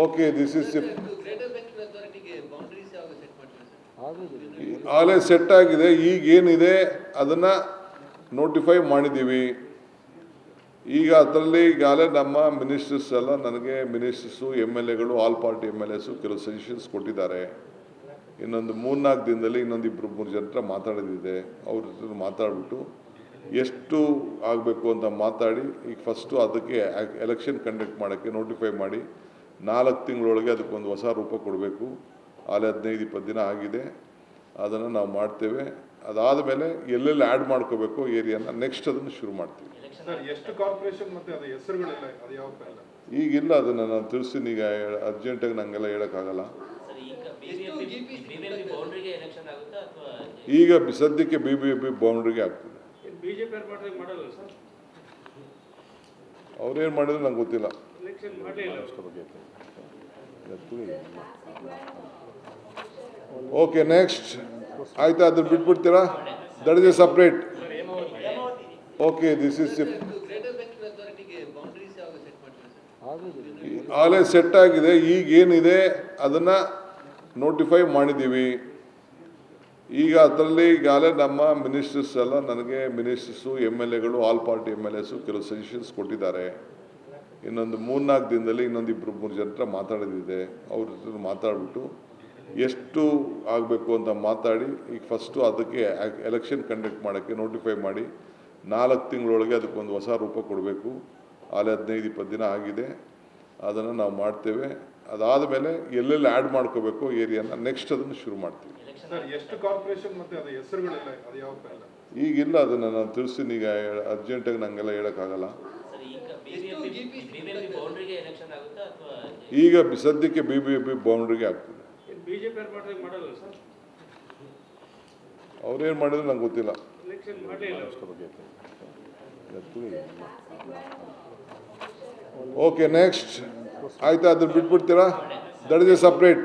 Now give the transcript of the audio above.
Okay, this is Greater Banking Authority boundaries ಯಾವಾಗ set ಮಾಡ್ತೀರಾ sir? ಆಲೇ ಸೆಟ್ ಆಗಿದೆ. ಈಗ ಏನಿದೆ ಅದನ್ನು ನೋಟಿಫೈ ಮಾಡಿದ್ದೀವಿ. ಈಗ ಅದರಲ್ಲಿ ಈಗಾಗಲೇ ನಮ್ಮ ಮಿನಿಸ್ಟರ್ಸ್ ಎಲ್ಲ ನನಗೆ ಮಿನಿಸ್ಟರ್ಸು MLAಗಳು ಆಲ್ ಪಾರ್ಟಿ MLAಸು ಕೆಲವು ಸಜೆಷನ್ಸ್ ಕೊಟ್ಟಿದ್ದಾರೆ. ಇನ್ನೊಂದು 3-4 ದಿನದಲ್ಲಿ ಇನ್ನೊಂದು 2-3 ಜನ ಹತ್ರ ಮಾತಾಡೋದಿದೆ. ಅವ್ರ ಜೊತೆ ಮಾತಾಡ್ಬಿಟ್ಟು ಎಷ್ಟು ಆಗಬೇಕು ಅಂತ ಮಾತಾಡಿ ಈಗ ಫಸ್ಟು ಅದಕ್ಕೆ ಎಲೆಕ್ಷನ್ ಕಂಡಕ್ಟ್ ಮಾಡೋಕ್ಕೆ ನೋಟಿಫೈ ಮಾಡಿ 4 ತಿಂಗಳೊಳಗೆ ಅದಕ್ಕೊಂದು ಹೊಸ ರೂಪ ಕೊಡಬೇಕು. ಆಲೆ 15-20 ದಿನ ಆಗಿದೆ. ಅದನ್ನು ನಾವು ಮಾಡ್ತೇವೆ. ಅದಾದ ಮೇಲೆ ಎಲ್ಲೆಲ್ಲಿ ಆ್ಯಡ್ ಮಾಡ್ಕೋಬೇಕು ಏರಿಯಾನ ನೆಕ್ಸ್ಟ್ ಅದನ್ನು ಶುರು ಮಾಡ್ತೀವಿ. ಎಷ್ಟು ಕಾರ್ಪೊರೇಷನ್ ಮತ್ತೆ ಅದು ಹೆಸರುಗಳಿಲ್ಲ, ಅದು ಯಾವ ಈಗಿಲ್ಲ, ಅದನ್ನು ನಾನು ತಿಳಿಸ್ತೀನಿ. ಈಗ ಅರ್ಜೆಂಟಾಗಿ ನನಗೆಲ್ಲ ಹೇಳೋಕ್ಕಾಗಲ್ಲ. ಈಗ ಸದ್ಯಕ್ಕೆ BBMP ಬೌಂಡ್ರಿಗೆ ಆಗ್ತದೆ. ಅವ್ರೇನು ಮಾಡಿದ್ರು ನಂಗೆ ಗೊತ್ತಿಲ್ಲ. ಓಕೆ, ನೆಕ್ಸ್ಟ್ ಆಯ್ತಾ? ಅದನ್ನು ಬಿಟ್ಬಿಡ್ತೀರಾ? That is a separate. Okay, this is Greater Banking Authority boundaries ಯಾವಾಗ ಸೆಟ್ ಮಾಡ್ತೀರಾ ಸರ್? ಆಲೇ ಸೆಟ್ ಆಗಿದೆ. ಈಗ ಏನಿದೆ ಅದನ್ನು ನೋಟಿಫೈ ಮಾಡಿದ್ದೀವಿ. ಈಗ ಅದರಲ್ಲಿ ಈಗಾಗಲೇ ನಮ್ಮ ಮಿನಿಸ್ಟರ್ಸ್ ಎಲ್ಲ ನನಗೆ ಮಿನಿಸ್ಟರ್ಸು MLAಗಳು ಆಲ್ ಪಾರ್ಟಿ MLAಸು ಕೆಲವು ಸಜೆಷನ್ಸ್ ಕೊಟ್ಟಿದ್ದಾರೆ. ಇನ್ನೊಂದು 3-4 ದಿನದಲ್ಲಿ ಇನ್ನೊಂದು 2-3 ಜನ ಹತ್ರ ಮಾತಾಡೋದಿದೆ. ಅವ್ರ ಜೊತೆ ಮಾತಾಡ್ಬಿಟ್ಟು ಎಷ್ಟು ಆಗಬೇಕು ಅಂತ ಮಾತಾಡಿ ಈಗ ಫಸ್ಟು ಅದಕ್ಕೆ ಎಲೆಕ್ಷನ್ ಕಂಡಕ್ಟ್ ಮಾಡೋಕ್ಕೆ ನೋಟಿಫೈ ಮಾಡಿ 4 ತಿಂಗಳೊಳಗೆ ಅದಕ್ಕೊಂದು ಹೊಸ ರೂಪ ಕೊಡಬೇಕು. ಆಲೆ 15-20 ದಿನ ಆಗಿದೆ. ಅದನ್ನು ನಾವು ಮಾಡ್ತೇವೆ. ಅದಾದ ಮೇಲೆ ಎಲ್ಲೆಲ್ಲಿ ಆ್ಯಡ್ ಮಾಡ್ಕೋಬೇಕು ಏರಿಯಾನ ನೆಕ್ಸ್ಟ್ ಅದನ್ನು ಶುರು ಮಾಡ್ತೀವಿ. ಎಷ್ಟು ಕಾರ್ಪೊರೇಷನ್ ಮತ್ತೆ ಅದು ಹೆಸರುಗಳಿಲ್ಲ, ಅದು ಯಾವ ಈಗಿಲ್ಲ, ಅದನ್ನು ನಾನು ತಿಳಿಸ್ತೀನಿ. ಈಗ ಅರ್ಜೆಂಟಾಗಿ ನನಗೆಲ್ಲ ಹೇಳೋಕ್ಕಾಗಲ್ಲ. ಈಗ ಸದ್ಯಕ್ಕೆ BBMP ಬೌಂಡ್ರಿಗೆ ಆಗ್ತದೆ. ಅವ್ರೇನು ಮಾಡಿದ್ರು ನಂಗೆ ಗೊತ್ತಿಲ್ಲ. ಓಕೆ, ನೆಕ್ಸ್ಟ್ ಆಯ್ತಾ? ಅದನ್ನು ಬಿಟ್ಬಿಡ್ತೀರಾ? That is a separate.